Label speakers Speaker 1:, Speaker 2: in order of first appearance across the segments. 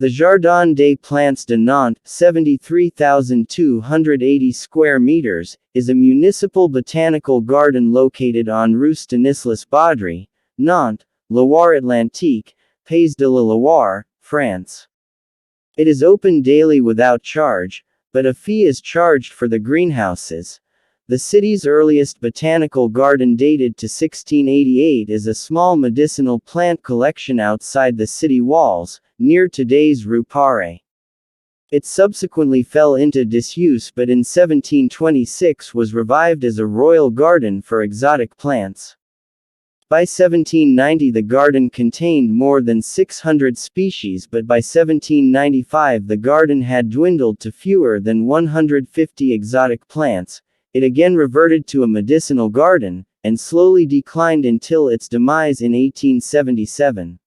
Speaker 1: The Jardin des Plantes de Nantes, 73,280 square meters, is a municipal botanical garden located on Rue Stanislas Baudry, Nantes, Loire-Atlantique, Pays de la Loire, France. It is open daily without charge, but a fee is charged for the greenhouses. The city's earliest botanical garden, dated to 1688, is a small medicinal plant collection outside the city walls, near today's Rue Paré. It subsequently fell into disuse, but in 1726 was revived as a royal garden for exotic plants. By 1790 the garden contained more than 600 species, but by 1795 the garden had dwindled to fewer than 150 exotic plants. It again reverted to a medicinal garden, and slowly declined until its demise in 1877.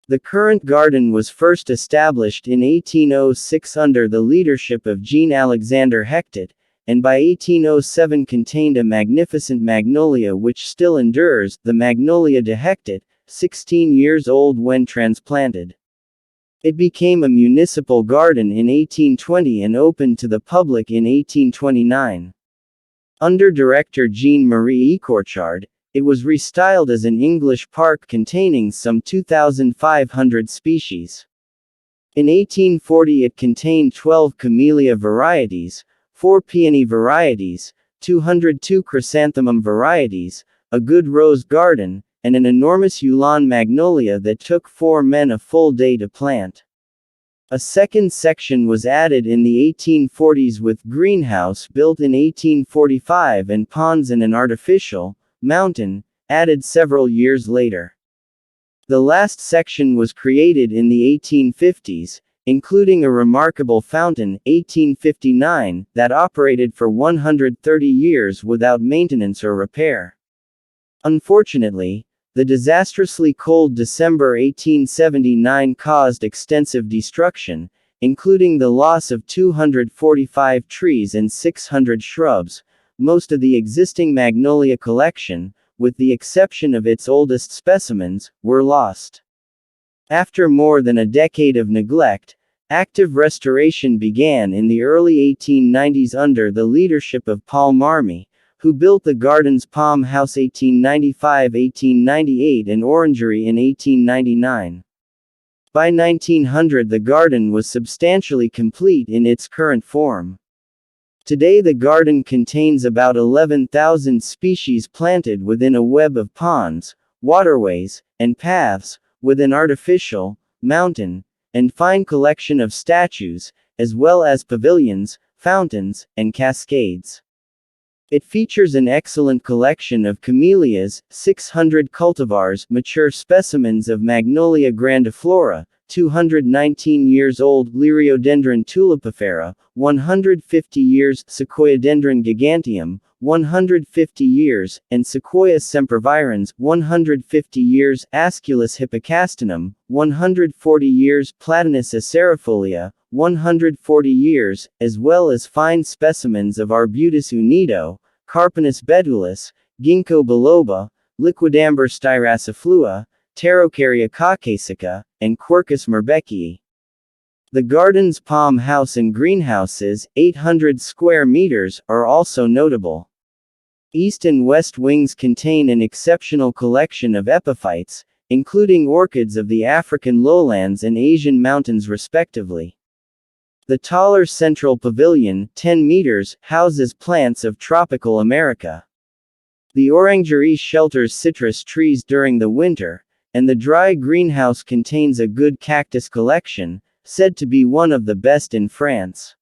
Speaker 1: The current garden was first established in 1806 under the leadership of Jean-Alexandre Hectot, and by 1807 contained a magnificent magnolia which still endures, the Magnolia de Hectot, 16 years old when transplanted. It became a municipal garden in 1820 and opened to the public in 1829. Under director Jean-Marie Ecorchard, it was restyled as an English park containing some 2,500 species. In 1840 it contained 12 camellia varieties, 4 peony varieties, 202 chrysanthemum varieties, a good rose garden, and an enormous Yulon magnolia that took 4 men a full day to plant. A second section was added in the 1840s with greenhouse built in 1845 and ponds and an artificial mountain added several years later. The last section was created in the 1850s, including a remarkable fountain, 1859, that operated for 130 years without maintenance or repair. Unfortunately, the disastrously cold December 1879 caused extensive destruction, including the loss of 245 trees and 600 shrubs. Most of the existing magnolia collection, with the exception of its oldest specimens, were lost. After more than a decade of neglect, active restoration began in the early 1890s under the leadership of Paul Marmy, who built the garden's Palm House 1895-1898 and Orangery in 1899. By 1900 the garden was substantially complete in its current form. Today the garden contains about 11,000 species planted within a web of ponds, waterways, and paths, with an artificial mountain and fine collection of statues, as well as pavilions, fountains, and cascades. It features an excellent collection of camellias, 600 cultivars, mature specimens of Magnolia grandiflora, 219 years old Liriodendron tulipifera, 150 years Sequoiadendron giganteum, 150 years, and Sequoia sempervirens, 150 years Asculus hippocastanum, 140 years Platanus acerifolia, 140 years, as well as fine specimens of Arbutus unido, Carpinus bedulus, Ginkgo biloba, Liquidambar styraciflua, Pterocarya caucasica, and Quercus merbeckii. The garden's palm house and greenhouses, 800 square meters, are also notable. East and west wings contain an exceptional collection of epiphytes, including orchids of the African lowlands and Asian mountains respectively. The taller central pavilion, 10 meters, houses plants of tropical America. The orangery shelters citrus trees during the winter, and the dry greenhouse contains a good cactus collection, said to be one of the best in France.